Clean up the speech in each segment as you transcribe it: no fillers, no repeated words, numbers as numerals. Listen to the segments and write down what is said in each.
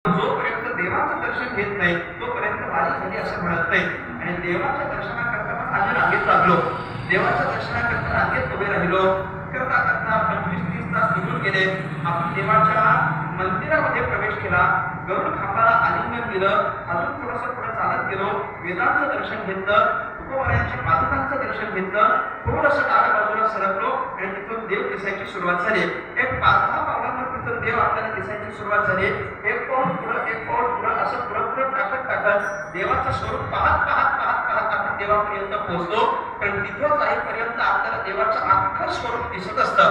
जोपर्यंत देवाचं दर्शन घेत नाही तोपर्यंत वारी झाली असं म्हणत नाही. आणि देवाच्या दर्शनाकरता आम्ही रांगेत लागलो. देवाच्या दर्शनाकरता रांगेत उभे राहिलो. करता करता 25-30 तास निघून गेले. आपण देवाच्या मंदिरामध्ये प्रवेश केला. गरुड खांबाला आलिंगन दिलं. अजून थोडंसं पुढे चालत गेलो. वेदांचं दर्शन घेतलं. उपवरायांच्या पादुकांचं दर्शन घेतलं. थोडंसं डाव्या बाजूला सरकलो आणि तिथून देव दिसायची सुरुवात झाली. एक 5-10 पावलांवर तिथून देव आपल्याला दिसायची सुरुवात झाली. एक पाऊल पुढं असं पुढं टाकत देवाचं स्वरूप पाहत आपण देवापर्यंत पोहोचलो. पण तिथं जाईपर्यंत आपल्याला देवाचं अख्खं स्वरूप दिसत असतं.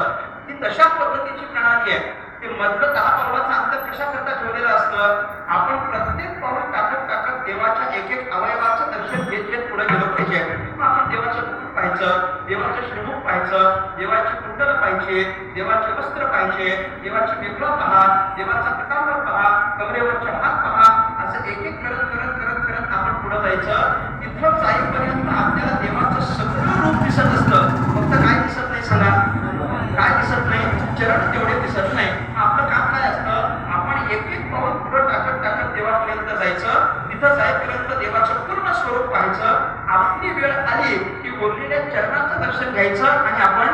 ही तशा पद्धतीची प्रणाली आहे. ते मधलं 10 पावलाचं अंतर कशा करता ठेवलेलं असतं. आपण प्रत्येक पाऊल टाकत देवाच्या एक अवयवाचं दर्शन घेत पुढे गेलो पाहिजे. मग आपण देवाचं मुकुट पाहायचं, देवाचं श्रीमुख पाहायचं, देवाची कुंडल पाहिजे, देवाचे वस्त्र पाहिजे, देवाची मेघला पहा, देवाचा पितांबर पहा, कमरेवरचे हात पहा. असं एक करत आपण पुढे जायचं. तिथं जाईपर्यंत आपल्याला देवाचं सगळं रूप दिसत असतं. फक्त काय दिसत नाही सांगा, काय दिसत नाही? चरण तेवढे दिसत नाही. आपलं काम काय असतं? आपण एक पाऊल पुढे टाकत देवापर्यंत जायचं. तिथं जाईपर्यंत देवाचं पूर्ण स्वरूप पाहायचं. आपली वेळ आली की बोललेल्या चरणाचं दर्शन घ्यायचं आणि आपण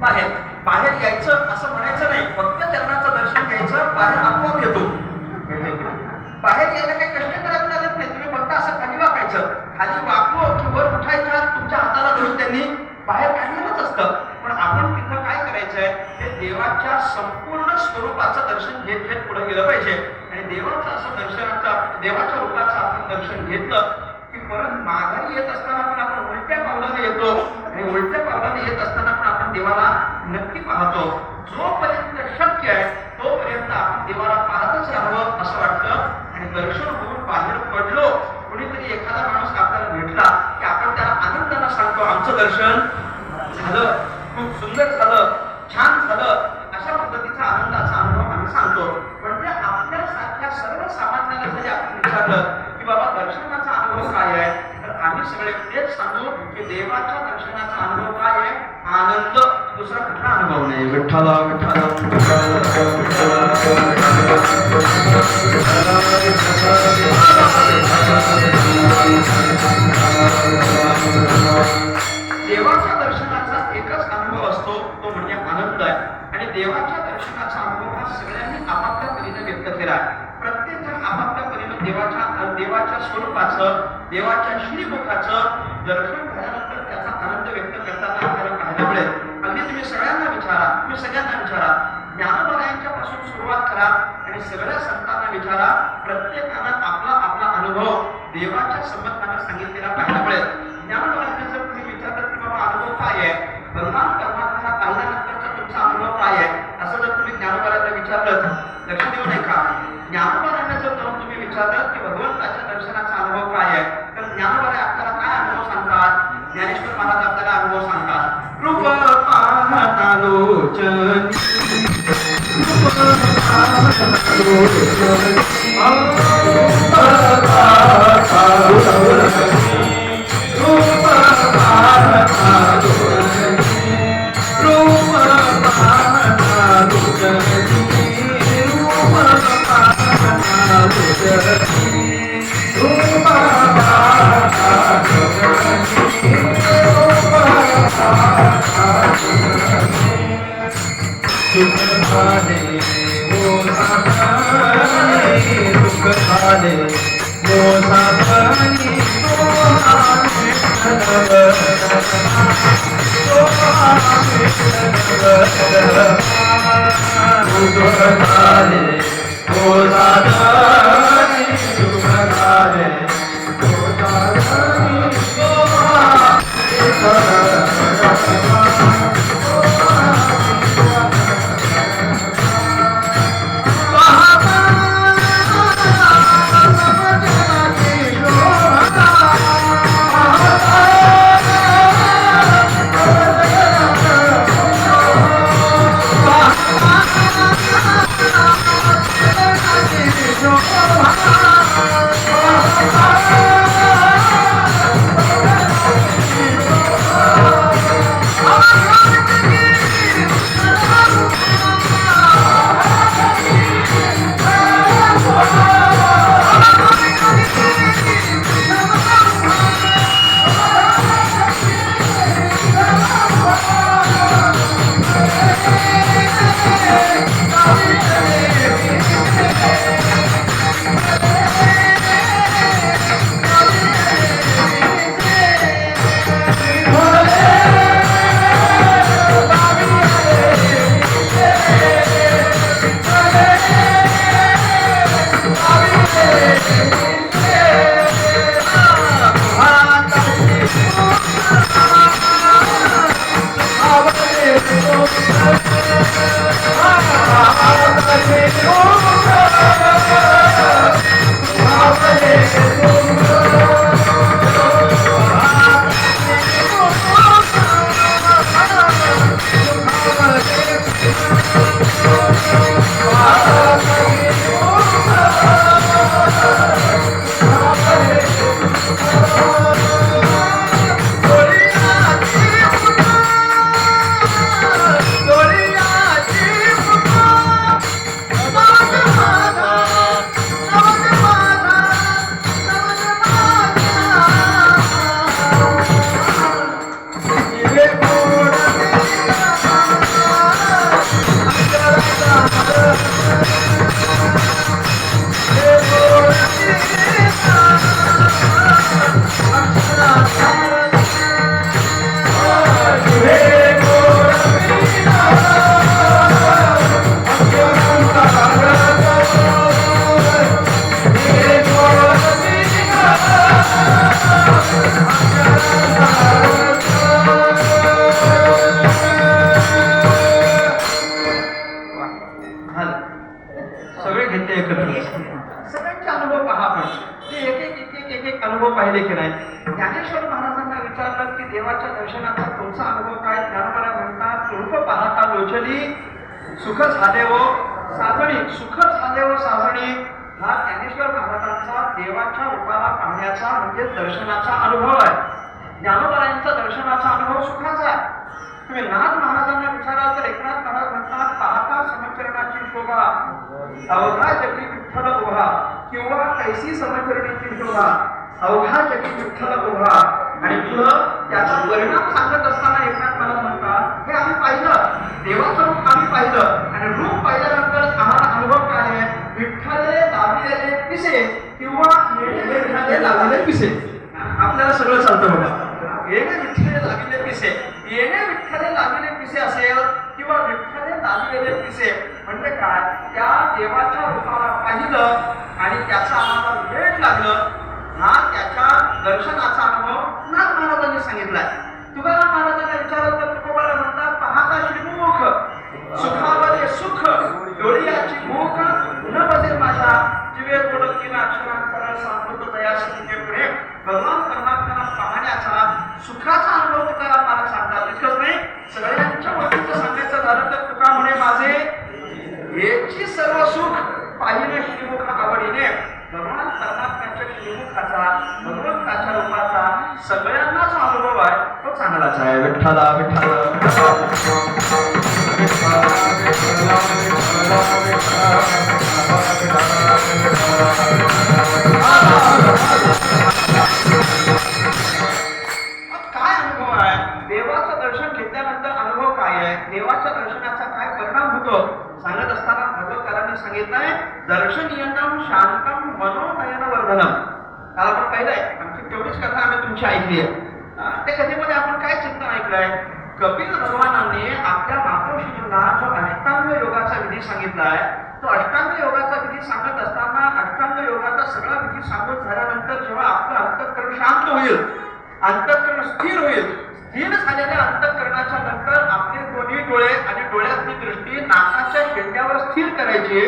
बाहेर यायचं असं म्हणायचं नाही. फक्त चरणाचं दर्शन घ्यायचं. बाहेर आपोआप येतो. बाहेर यायला काही कष्ट करायला लागत नाही. तुम्ही फक्त असं खाली वाकायचं. खाली वाकलो की वर उठायच्या तुमच्या हाताला धरून त्यांनी बाहेर काढलेलंच असतं. पण आपण तिथं काय करायचंय? ते देवाच्या संपूर्ण स्वरूपाचं दर्शन घेत पुढे गेलं पाहिजे. आणि देवाचं असं देवाच्या रूपाचं आपण दर्शन घेतलं की परत माघारी येत असताना पण आपण उलट्या पावलाने येतो. आणि उलट्या पावलाने येत असताना पण आपण देवाला नक्की पाहतो. जोपर्यंत शक्य आहे तोपर्यंत आपण देवाला पाहतच राहावं असं वाटतं. आणि दर्शन होऊन बाहेर पडलो, कुणीतरी एखादा माणूस आपल्याला भेटला की आपण त्याला आनंदाने सांगतो आमचं दर्शन झालं, खूप सुंदर झालं, छान झालं. अशा पद्धतीचा आनंदाचा अनुभव आम्ही सांगतो. म्हणजे आपल्यासारख्या सर्वसामान्याला जरी आपण विचारलं की बाबा दर्शनाचा अनुभव काय आहे, तर आम्ही सगळे तेच सांगू की देवाच्या दर्शनाचा अनुभव काय आहे? आनंद. दुसरा कुठला अनुभव नाही. विठ्ठला विठ्ठला देवाच्या दर्शनाचा एकच अनुभव असतो, तो म्हणजे आनंद आहे. आणि देवाच्या दर्शनाचा अनुभव हा सगळ्यांनी आपापल्या परीने व्यक्त केला. प्रत्येक जण आपापल्या परीने देवाच्या स्वरूपाचं, देवाच्या श्रीमुखाचं दर्शन झाल्यानंतर त्याचा आनंद व्यक्त करताना आपल्याला पाहायला मिळेल. अगदी तुम्ही सगळ्यांना विचारा, ज्ञानोदयांच्या पासून सुरुवात करा आणि सगळ्या संतांना विचारा. प्रत्येकानं आपला अनुभव देवाच्या संबंधाने सांगितलेला पाहायला मिळेल. ज्ञानोदयांना जर तुम्ही विचारलं की बाबा अनुभव काय आहे, भगवान परमात्म्याला पाहिल्यानंतरचा तुमचा अनुभव काय आहे, असं जर तुम्ही ज्ञानोदयांना विचारलं, लक्ष देऊ नये का? ज्ञानोदयांना जर तुम्ही विचारलं की भगवंताच्या दर्शनाचा अनुभव काय आहे, तर ज्ञानोदय आपल्याला काय अनुभव सांगतात? ज्ञानेश्वर महाराज आपल्याला अनुभव सांगतात. रूप पाहतालोचनी सगळ्यांचे अनुभव पहा आपण ते एक अनुभव पाहिले की नाही. ज्ञानेश्वर महाराजांना विचारलं की देवाच्या दर्शनाचा तुमचा अनुभव काय. ज्ञानोबा म्हणतात रूप पाहता लोचली सुख झाले व साजणी. सुख झाले व साजणी हा ज्ञानेश्वर महाराजांचा देवाच्या रूपाला पाहण्याचा म्हणजे दर्शनाचा अनुभव आहे. ज्ञानोबरायांचा दर्शनाचा अनुभव सुखाचा आहे. तुम्ही नाथ महाराजांना विचाराल तर एकनाथ महाराज म्हणतात पाहता समचरणाची शोभा अवघा जगी विठ्ठल उभा किंवा कैसी समचरणाची शोभा अवघा जगी विठ्ठल उभा. आणि पुढं त्याचा परिणाम सांगत असताना एकनाथ महाराज म्हणतात हे आम्ही पाहिलं देवाचं रूप आम्ही पाहिलं आणि रूप पाहिल्यानंतर आम्हाला अनुभव काय आहे. विठ्ठले लाविलेले पिसे किंवा विठ्ठले लाविलेले पिसे. आपल्याला सगळं चालतं बघा. येणे विठ्ठले लाविले पिसे येणे विठ्ठले लाविले पिसे असेल किंवा विठ्ठले लाविलेले पिसे म्हणजे काय. त्या देवाच्या रूपाला पाहिलं आणि त्याचा आम्हाला वेळ लागलं. हा त्याच्या दर्शनाचा अनुभव नाथ महाराजांनी सांगितलाय. तुकाराम महाराजांना विचारलं तर तुकोबाला म्हणतात पाहता श्रीमुख सुखावले सुख डोळ्याची भूक न बसेल माझ्या जीवे थोडं 3 अक्षरांचा सांगतो दयाशक्तीचे पुढे भगवान परमात्म्याला पाहण्याचा सुखाचा अनुभव तुकाराम महाराज सांगतात. इतकंच नाही सगळ्यांच्या वतीचं सांगायचं झालं तर तुका म्हणे माझे हेची सर्व सुख पाहिले श्रीमुख आवडीने. भगवान परमात्म्याच्या श्रीमुखाचा भगवंताच्या रूपाचा सगळ्यांनाच अनुभव आहे तो चांगलाच आहे. विठ्ठला विठ्ठला काय अनुभव आहे. देवाचं दर्शन घेतल्यानंतर अनुभव काय आहे. देवाच्या दर्शनाचा काय परिणाम होतो सांगत असताना भागवतकारांनी सांगितलंय दर्शनीयतम शांतम मनोनयन वर्धनम. काल आपण पाहिलंय आमची तेवढीच कथा आम्ही तुमची ऐकली आहे. त्या कथेमध्ये आपण काय चिंतन ऐकलंय. कपिल भगवानांनी आपल्या मातोश्रींना जो अष्टांग योगाचा विधी सांगितलाय तो अष्टांग योगाचा विधी सांगत असताना अष्टांग योगाचा सगळा विधी सांगून झाल्यानंतर जेव्हा आपलं अंतःकरण शांत होईल अंतःकरण स्थिर होईल स्थिर झालेल्या अंतःकरणाच्या नंतर आपले दोन्ही डोळे आणि डोळ्यातली दृष्टी नाकाच्या शेंड्यावर स्थिर करायची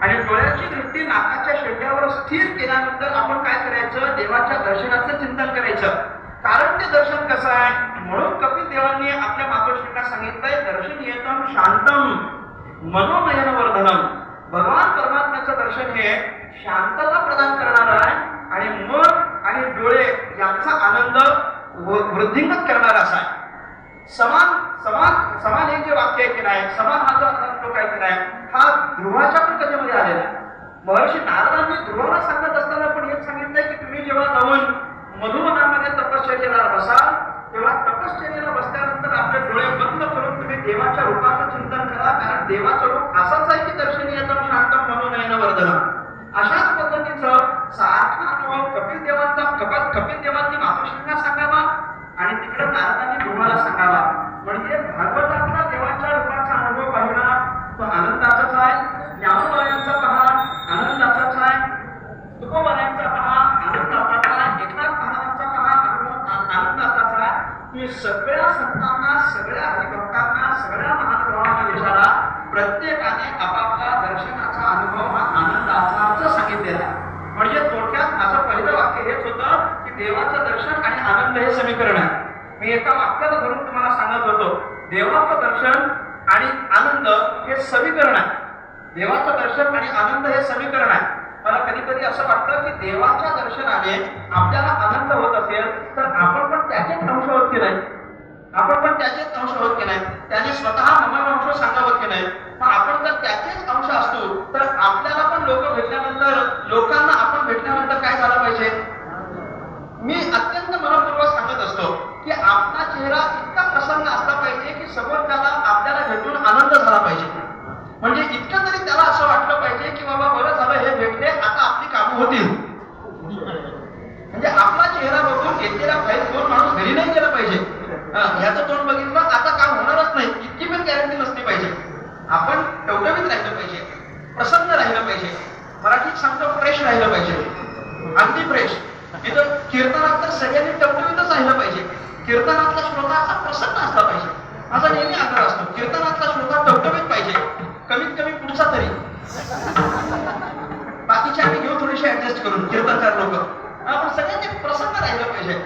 आणि डोळ्याची दृष्टी नाकाच्या शेंड्यावर स्थिर केल्यानंतर आपण काय करायचं देवाच्या दर्शनाचं चिंतन करायचं. कारण ते दर्शन कसं आहे. म्हणून कपिल देवांनी आपल्या मातोश्रींना सांगितलंय दर्शनीयतम शांतम मनोनयन वर्धनम. भगवान परमात्म्याचं दर्शन हे शांतता प्रदान करणार आहे आणि मन आणि डोळे यांचा आनंद वृद्धिंगत करणारा असा आहे. समान समान समान हे जे वाक्य आहे की नाही समान हा जो श्लोक आहे की नाही हा ध्रुवाच्या पण कथेमध्ये आलेला आहे. महर्षी नारदांनी ध्रुवाला सांगत असताना पण हेच सांगितलंय की तुम्ही जेव्हा जाऊन मधुवनामध्ये तपश्चर्येला बसाल तेव्हा तपश्चर्येला बसल्यानंतर आपले डोळे बंद करून तुम्ही देवाच्या रूपाचं चिंतन करा. कारण देवाचं रूप असंच आहे की दर्शनीयतम शांतम मनोनयन वर्धनम. अशाच पद्धतीचं सारखा अनुभव कपिल देवांनी मातोश्रींना सांगावा आणि तिकडे नारदांनी ध्रुवाला सांगावा. म्हणजे भागवतातला देवाच्या रूपाचा अनुभव पाहिला तो आनंदाचाच आहे. ज्ञानोबरायांचा पहा आनंदाचाच आहे. तुकोबारायांचा पहा आनंदाचाच आहे. एकनाथ महाराजांचा पहा आनंदाचाच आहे. तुम्ही सगळ्या संतांना सगळ्या हरिभक्तांना सगळ्या महानुभावांना विचारा प्रत्येकाने आपापल्या दर्शनाचा अनुभव हा आनंदाचा सांगितलेला आहे. म्हणजे थोडक्यात माझं पहिलं वाक्य हेच होतं की देवाचं दर्शन आणि आनंद हे समीकरण आहे. मी एका वाक्याला धरून तुम्हाला सांगत होतो देवाचं दर्शन आणि आनंद हे समीकरण आहे. देवाचं दर्शन आणि आनंद हे समीकरण आहे. मला कधी कधी असं वाटतं की देवाच्या दर्शनाने आपल्याला आनंद होत असेल तर आपण पण त्याचेच अंश होत की नाही. आपण पण त्याचेच अंश होत की नाही. त्याने स्वतः ममन अंश सांगावत की नाही. मग आपण जर त्याचेच अंश असतो तर आपल्याला पण लोक भेटल्यानंतर लोकांना आपण भेटल्यानंतर काय झालं पाहिजे. मी अत्यंत मनपूर्वक सांगत असतो की आपला चेहरा इतका प्रसन्न असला पाहिजे की समोरच्याला आपल्याला भेटून आनंद झाला पाहिजे. म्हणजे इतकं तरी त्याला असं वाटलं पाहिजे की बाबा बरं झालं हे भेटले आता आपली कामं होतील. म्हणजे आपला चेहरा बघून घेतलेला फाईल दोन माणूस घरी नाही गेला पाहिजे. ह्याचं तोंड बघितलं आता काम होणारच नाही इतकी पण गॅरंटी नसली पाहिजे. आपण टवटवीत राहिलं पाहिजे प्रसन्न राहिलं पाहिजे. मराठीत सांगतो फ्रेश राहिलं पाहिजे अगदी फ्रेश. इथं कीर्तनात तर सगळ्यांनी टवटवीतच राहिलं पाहिजे. कीर्तनातला श्रोता हा प्रसन्न असला पाहिजे. माझा नेहमी आग्रह असतो कीर्तनातला श्रोता टवटवीत पाहिजे कमीत कमी पुढचा तरी. थोडीशी ऍडजस्ट करून तीर्थाचार लोक आपण सगळे